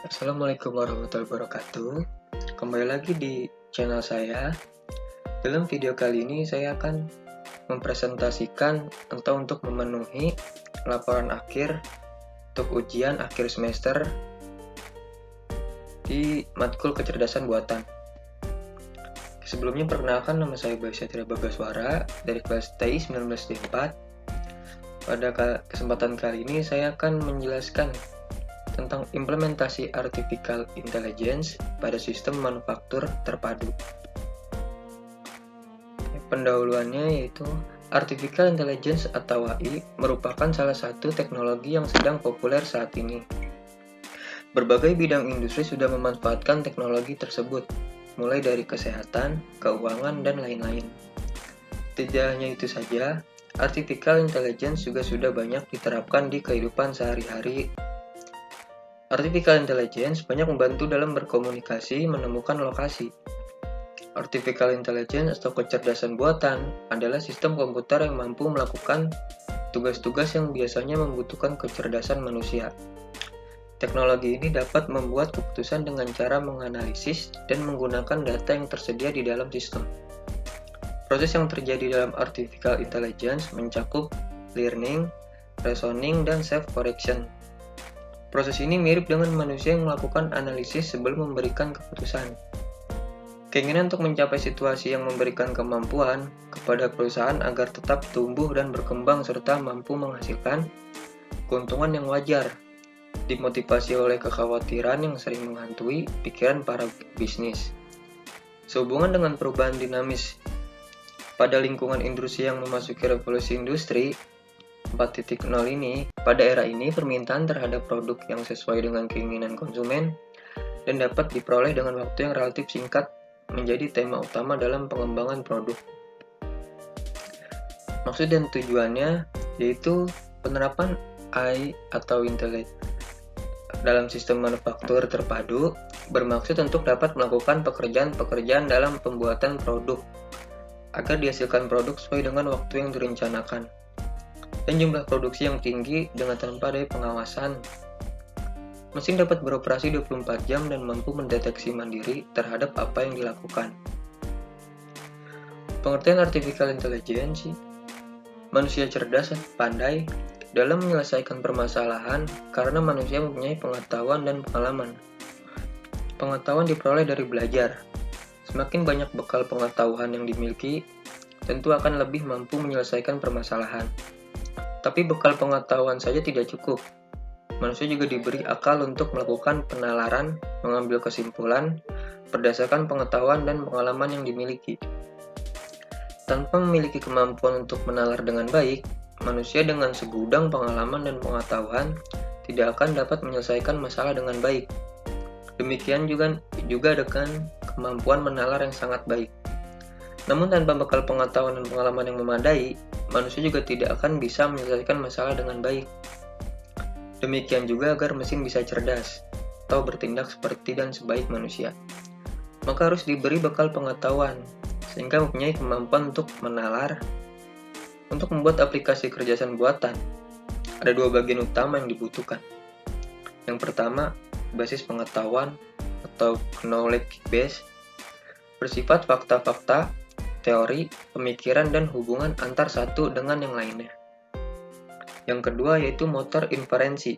Assalamualaikum warahmatullahi wabarakatuh. Kembali lagi di channel saya. Dalam video kali ini saya akan mempresentasikan untuk memenuhi laporan akhir untuk ujian akhir semester di matkul kecerdasan buatan. Sebelumnya perkenalkan, nama saya Bayu Satria Bagaswara dari kelas TI 19D4. Pada kesempatan kali ini saya akan menjelaskan tentang implementasi Artificial Intelligence pada sistem manufaktur terpadu. Pendahuluannya yaitu Artificial Intelligence atau AI merupakan salah satu teknologi yang sedang populer saat ini. Berbagai bidang industri sudah memanfaatkan teknologi tersebut, mulai dari kesehatan, keuangan, dan lain-lain. Tidak hanya itu saja, Artificial Intelligence juga sudah banyak diterapkan di kehidupan sehari-hari. Artificial Intelligence banyak membantu dalam berkomunikasi, menemukan lokasi. Artificial Intelligence atau kecerdasan buatan adalah sistem komputer yang mampu melakukan tugas-tugas yang biasanya membutuhkan kecerdasan manusia. Teknologi ini dapat membuat keputusan dengan cara menganalisis dan menggunakan data yang tersedia di dalam sistem. Proses yang terjadi dalam Artificial Intelligence mencakup learning, reasoning, dan self-correction. Proses ini mirip dengan manusia yang melakukan analisis sebelum memberikan keputusan. Keinginan untuk mencapai situasi yang memberikan kemampuan kepada perusahaan agar tetap tumbuh dan berkembang serta mampu menghasilkan keuntungan yang wajar, dimotivasi oleh kekhawatiran yang sering menghantui pikiran para bisnis. Sehubungan dengan perubahan dinamis pada lingkungan industri yang memasuki revolusi industri 4.0 ini, pada era ini permintaan terhadap produk yang sesuai dengan keinginan konsumen dan dapat diperoleh dengan waktu yang relatif singkat menjadi tema utama dalam pengembangan produk. Maksud dan tujuannya yaitu penerapan AI atau intelligence dalam sistem manufaktur terpadu bermaksud untuk dapat melakukan pekerjaan-pekerjaan dalam pembuatan produk agar dihasilkan produk sesuai dengan waktu yang direncanakan dan jumlah produksi yang tinggi dengan tanpa adanya pengawasan. Mesin dapat beroperasi 24 jam dan mampu mendeteksi mandiri terhadap apa yang dilakukan. Pengertian Artificial Intelligence, manusia cerdas dan pandai dalam menyelesaikan permasalahan karena manusia mempunyai pengetahuan dan pengalaman. Pengetahuan diperoleh dari belajar. Semakin banyak bekal pengetahuan yang dimiliki, tentu akan lebih mampu menyelesaikan permasalahan. Tapi bekal pengetahuan saja tidak cukup. Manusia juga diberi akal untuk melakukan penalaran, mengambil kesimpulan, berdasarkan pengetahuan dan pengalaman yang dimiliki. Tanpa memiliki kemampuan untuk menalar dengan baik, manusia dengan segudang pengalaman dan pengetahuan tidak akan dapat menyelesaikan masalah dengan baik. Demikian juga dengan kemampuan menalar yang sangat baik. Namun tanpa bekal pengetahuan dan pengalaman yang memadai, manusia juga tidak akan bisa menyelesaikan masalah dengan baik. Demikian juga agar mesin bisa cerdas atau bertindak seperti dan sebaik manusia, maka harus diberi bekal pengetahuan sehingga mempunyai kemampuan untuk menalar. Untuk membuat aplikasi kecerdasan buatan, ada dua bagian utama yang dibutuhkan. Yang pertama, basis pengetahuan atau knowledge base, bersifat fakta-fakta, teori, pemikiran, dan hubungan antar satu dengan yang lainnya. Yang kedua yaitu motor inferensi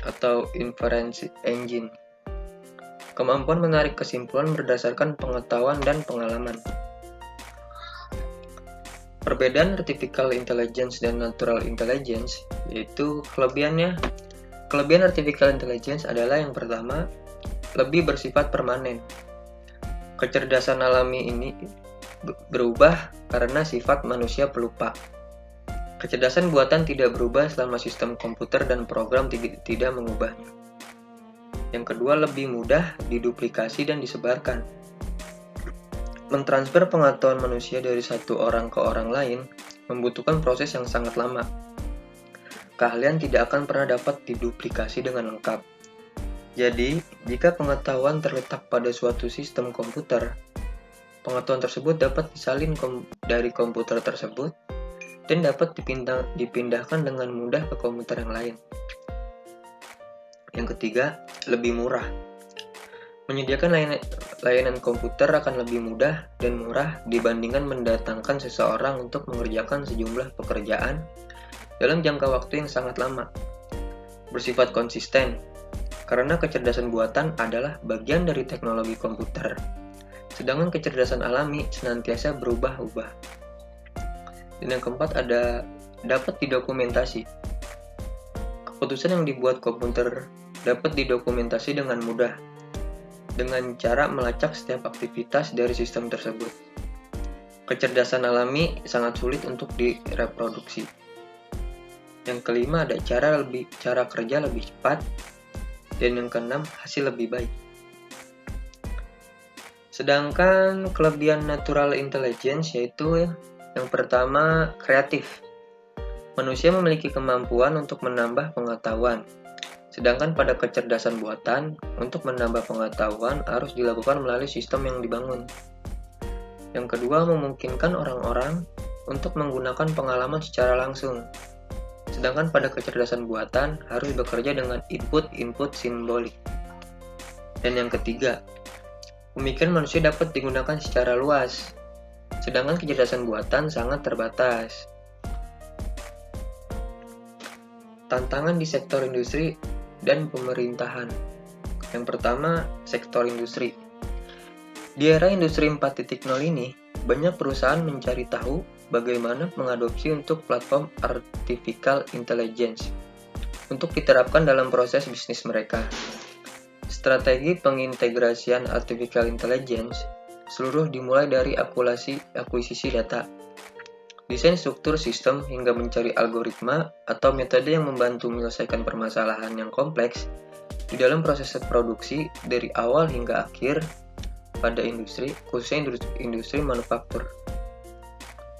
atau inference engine, kemampuan menarik kesimpulan berdasarkan pengetahuan dan pengalaman. Perbedaan Artificial Intelligence dan Natural Intelligence yaitu kelebihan Artificial Intelligence adalah yang pertama, lebih bersifat permanen. Kecerdasan alami ini berubah karena sifat manusia pelupa. Kecerdasan buatan tidak berubah selama sistem komputer dan program tidak mengubahnya. Yang kedua, lebih mudah diduplikasi dan disebarkan. Mentransfer pengetahuan manusia dari satu orang ke orang lain membutuhkan proses yang sangat lama. Keahlian tidak akan pernah dapat diduplikasi dengan lengkap. Jadi, jika pengetahuan terletak pada suatu sistem komputer, pengetahuan tersebut dapat disalin dari komputer tersebut dan dapat dipindahkan dengan mudah ke komputer yang lain. Yang ketiga, lebih murah. Menyediakan layanan komputer akan lebih mudah dan murah dibandingkan mendatangkan seseorang untuk mengerjakan sejumlah pekerjaan dalam jangka waktu yang sangat lama. Bersifat konsisten, karena kecerdasan buatan adalah bagian dari teknologi komputer, sedangkan kecerdasan alami senantiasa berubah-ubah. Dan yang keempat ada dapat didokumentasi. Keputusan yang dibuat komputer dapat didokumentasi dengan mudah, dengan cara melacak setiap aktivitas dari sistem tersebut. Kecerdasan alami sangat sulit untuk direproduksi. Yang kelima ada cara kerja lebih cepat, dan yang keenam hasil lebih baik. Sedangkan kelebihan natural intelligence yaitu yang pertama kreatif. Manusia memiliki kemampuan untuk menambah pengetahuan. Sedangkan pada kecerdasan buatan, untuk menambah pengetahuan harus dilakukan melalui sistem yang dibangun. Yang kedua, memungkinkan orang-orang untuk menggunakan pengalaman secara langsung. Sedangkan pada kecerdasan buatan harus bekerja dengan input simbolik. Dan yang ketiga, pemikiran manusia dapat digunakan secara luas. Sedangkan kecerdasan buatan sangat terbatas. Tantangan di sektor industri dan pemerintahan. Yang pertama, sektor industri. Di era industri 4.0 ini, banyak perusahaan mencari tahu bagaimana mengadopsi untuk platform artificial intelligence untuk diterapkan dalam proses bisnis mereka. Strategi pengintegrasian artificial intelligence seluruh dimulai dari akuisisi data, desain struktur sistem hingga mencari algoritma atau metode yang membantu menyelesaikan permasalahan yang kompleks di dalam proses produksi dari awal hingga akhir pada industri, khususnya industri manufaktur.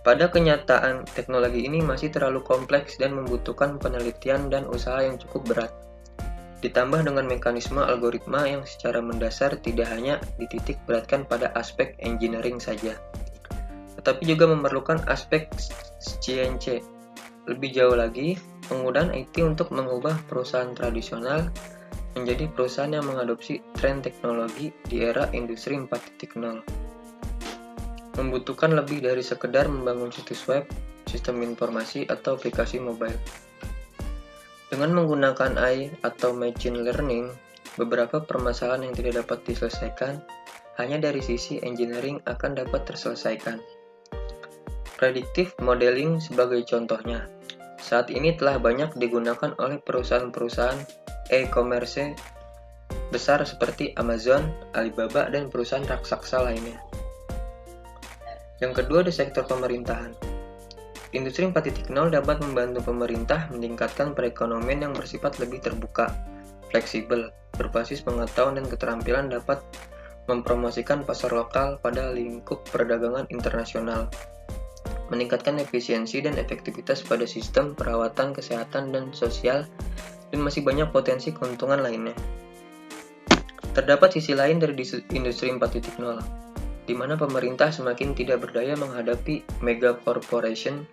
Pada kenyataan, teknologi ini masih terlalu kompleks dan membutuhkan penelitian dan usaha yang cukup berat. Ditambah dengan mekanisme algoritma yang secara mendasar tidak hanya dititik beratkan pada aspek engineering saja, tetapi juga memerlukan aspek CNC. Lebih jauh lagi, penggunaan IT untuk mengubah perusahaan tradisional menjadi perusahaan yang mengadopsi tren teknologi di era industri 4.0. Membutuhkan lebih dari sekedar membangun situs web, sistem informasi, atau aplikasi mobile. Dengan menggunakan AI atau machine learning, beberapa permasalahan yang tidak dapat diselesaikan hanya dari sisi engineering akan dapat terselesaikan. Predictive modeling sebagai contohnya, saat ini telah banyak digunakan oleh perusahaan-perusahaan e-commerce besar seperti Amazon, Alibaba, dan perusahaan raksasa lainnya. Yang kedua di sektor pemerintahan. Industri 4.0 dapat membantu pemerintah meningkatkan perekonomian yang bersifat lebih terbuka, fleksibel, berbasis pengetahuan dan keterampilan dapat mempromosikan pasar lokal pada lingkup perdagangan internasional, meningkatkan efisiensi dan efektivitas pada sistem perawatan kesehatan dan sosial, dan masih banyak potensi keuntungan lainnya. Terdapat sisi lain dari industri 4.0, di mana pemerintah semakin tidak berdaya menghadapi mega corporation.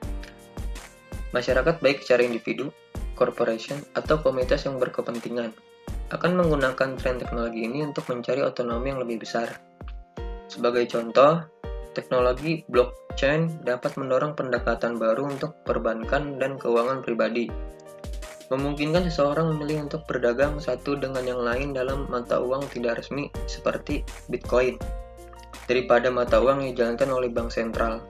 Masyarakat baik secara individu, corporation, atau komunitas yang berkepentingan akan menggunakan tren teknologi ini untuk mencari otonomi yang lebih besar. Sebagai contoh, teknologi blockchain dapat mendorong pendekatan baru untuk perbankan dan keuangan pribadi, memungkinkan seseorang memilih untuk berdagang satu dengan yang lain dalam mata uang tidak resmi seperti Bitcoin, daripada mata uang yang dijalankan oleh bank sentral.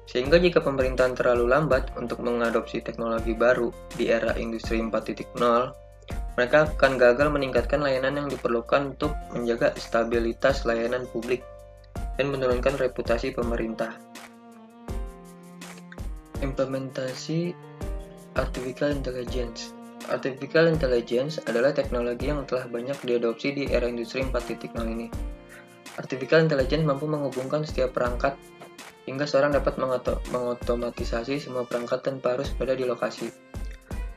Sehingga jika pemerintahan terlalu lambat untuk mengadopsi teknologi baru di era industri 4.0, mereka akan gagal meningkatkan layanan yang diperlukan untuk menjaga stabilitas layanan publik dan menurunkan reputasi pemerintah. Implementasi Artificial Intelligence. Artificial Intelligence adalah teknologi yang telah banyak diadopsi di era industri 4.0 ini. Artificial Intelligence mampu menghubungkan setiap perangkat hingga seorang dapat mengotomatisasi semua perangkat tanpa harus berada di lokasi.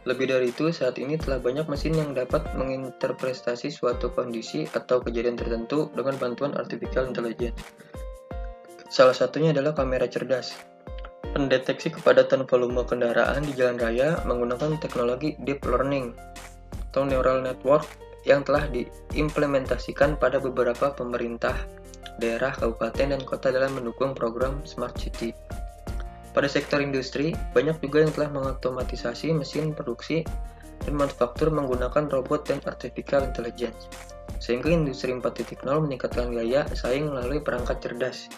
Lebih dari itu, saat ini telah banyak mesin yang dapat menginterpretasi suatu kondisi atau kejadian tertentu dengan bantuan Artificial Intelligence. Salah satunya adalah kamera cerdas. Pendeteksi kepadatan volume kendaraan di jalan raya menggunakan teknologi Deep Learning. atau neural network yang telah diimplementasikan pada beberapa pemerintah daerah, kabupaten, dan kota dalam mendukung program Smart City. Pada sektor industri, banyak juga yang telah mengotomatisasi mesin produksi dan manufaktur menggunakan robot dan artificial intelligence, sehingga industri 4.0 meningkatkan gaya saing melalui perangkat cerdas.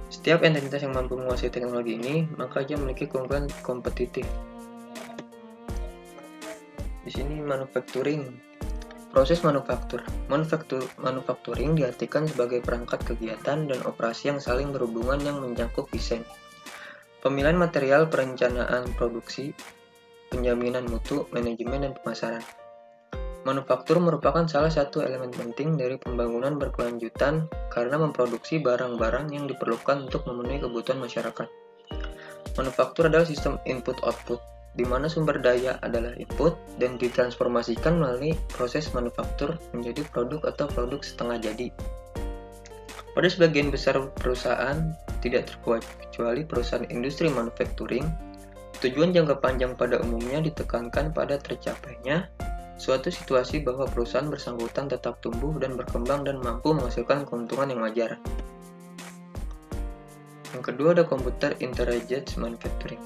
Setiap entitas yang mampu menguasai teknologi ini, maka ia memiliki keunggulan kompetitif. Di sini manufacturing. Proses manufaktur. Manufacturing diartikan sebagai perangkat kegiatan dan operasi yang saling berhubungan yang mencakup desain, pemilihan material, perencanaan produksi, penjaminan mutu, manajemen, dan pemasaran. Manufaktur merupakan salah satu elemen penting dari pembangunan berkelanjutan karena memproduksi barang-barang yang diperlukan untuk memenuhi kebutuhan masyarakat. Manufaktur adalah sistem input-output, di mana sumber daya adalah input dan ditransformasikan melalui proses manufaktur menjadi produk atau produk setengah jadi. Pada sebagian besar perusahaan, tidak terkecuali perusahaan industri manufacturing, tujuan jangka panjang pada umumnya ditekankan pada tercapainya suatu situasi bahwa perusahaan bersangkutan tetap tumbuh dan berkembang dan mampu menghasilkan keuntungan yang wajar. Yang kedua ada Computer Integrated Manufacturing.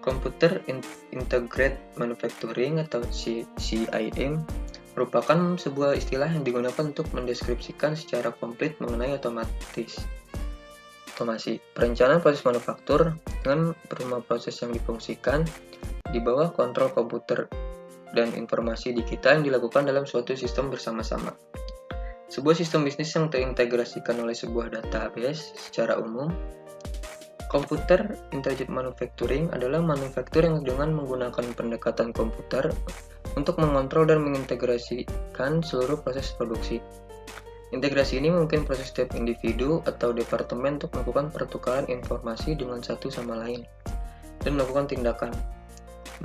Computer Integrated Manufacturing atau CIM merupakan sebuah istilah yang digunakan untuk mendeskripsikan secara komplit mengenai otomasi. Perencanaan proses manufaktur dengan beberapa proses yang difungsikan di bawah kontrol komputer dan informasi digital yang dilakukan dalam suatu sistem bersama-sama. Sebuah sistem bisnis yang terintegrasikan oleh sebuah database secara umum. Computer Integrated Manufacturing adalah manufaktur yang dengan menggunakan pendekatan komputer untuk mengontrol dan mengintegrasikan seluruh proses produksi. Integrasi ini mungkin proses setiap individu atau departemen untuk melakukan pertukaran informasi dengan satu sama lain dan melakukan tindakan.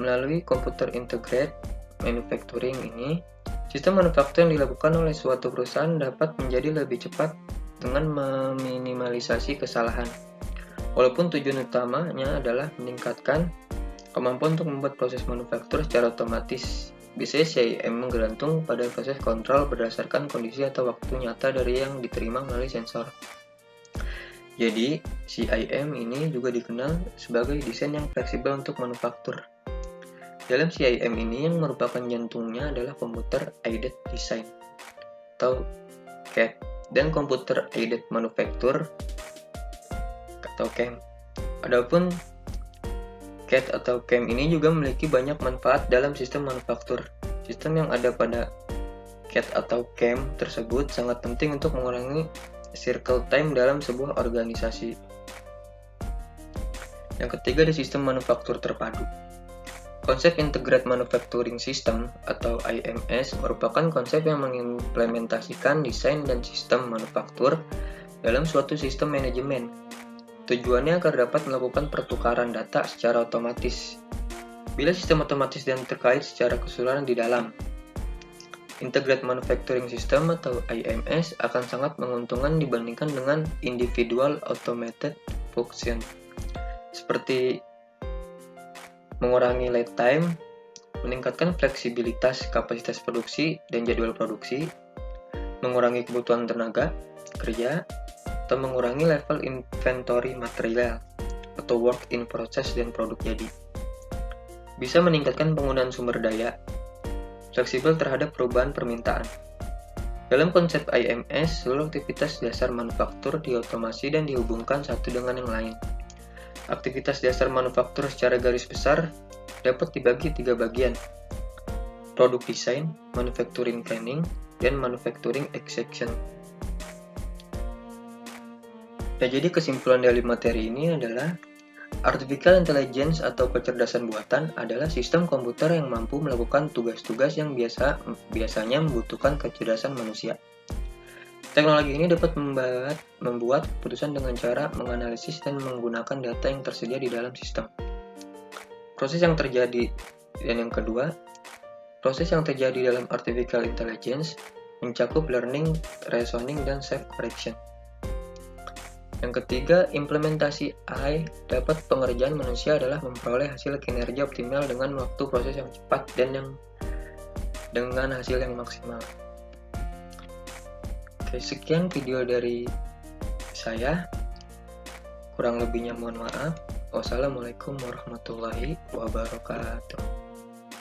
Melalui Computer Integrated Manufacturing ini, sistem manufaktur yang dilakukan oleh suatu perusahaan dapat menjadi lebih cepat dengan meminimalisasi kesalahan. Walaupun tujuan utamanya adalah meningkatkan kemampuan untuk membuat proses manufaktur secara otomatis. Biasanya CIM menggantung pada proses kontrol berdasarkan kondisi atau waktu nyata dari yang diterima melalui sensor. Jadi, CIM ini juga dikenal sebagai desain yang fleksibel untuk manufaktur. Dalam CIM ini yang merupakan jantungnya adalah Computer Aided Design atau CAD dan Computer Aided Manufacture atau CAM. Adapun CAD atau CAM ini juga memiliki banyak manfaat dalam sistem manufaktur. Sistem yang ada pada CAD atau CAM tersebut sangat penting untuk mengurangi cycle time dalam sebuah organisasi. Yang ketiga ada sistem manufaktur terpadu. Konsep Integrated Manufacturing System atau IMS merupakan konsep yang mengimplementasikan desain dan sistem manufaktur dalam suatu sistem manajemen. Tujuannya agar dapat melakukan pertukaran data secara otomatis. Bila sistem otomatis dan terkait secara keseluruhan di dalam. Integrated Manufacturing System atau IMS akan sangat menguntungkan dibandingkan dengan Individual Automated Function. Seperti mengurangi lead time, meningkatkan fleksibilitas kapasitas produksi dan jadwal produksi, mengurangi kebutuhan tenaga kerja, atau mengurangi level inventory material atau work in process dan produk jadi. Bisa meningkatkan penggunaan sumber daya, fleksibel terhadap perubahan permintaan. Dalam konsep IMS, seluruh aktivitas dasar manufaktur diotomasi dan dihubungkan satu dengan yang lain. Aktivitas dasar manufaktur secara garis besar dapat dibagi 3 bagian: produk design, manufacturing planning, dan manufacturing execution. Nah, jadi kesimpulan dari materi ini adalah Artificial Intelligence atau kecerdasan buatan adalah sistem komputer yang mampu melakukan tugas-tugas yang biasanya membutuhkan kecerdasan manusia. Teknologi ini dapat membuat keputusan dengan cara menganalisis dan menggunakan data yang tersedia di dalam sistem. Proses yang terjadi dalam Artificial Intelligence mencakup learning, reasoning, dan self-correction. Yang ketiga, implementasi AI dapat pengerjaan manusia adalah memperoleh hasil kinerja optimal dengan waktu proses yang cepat dan yang dengan hasil yang maksimal. Oke, sekian video dari saya. Kurang lebihnya mohon maaf. Wassalamualaikum warahmatullahi wabarakatuh.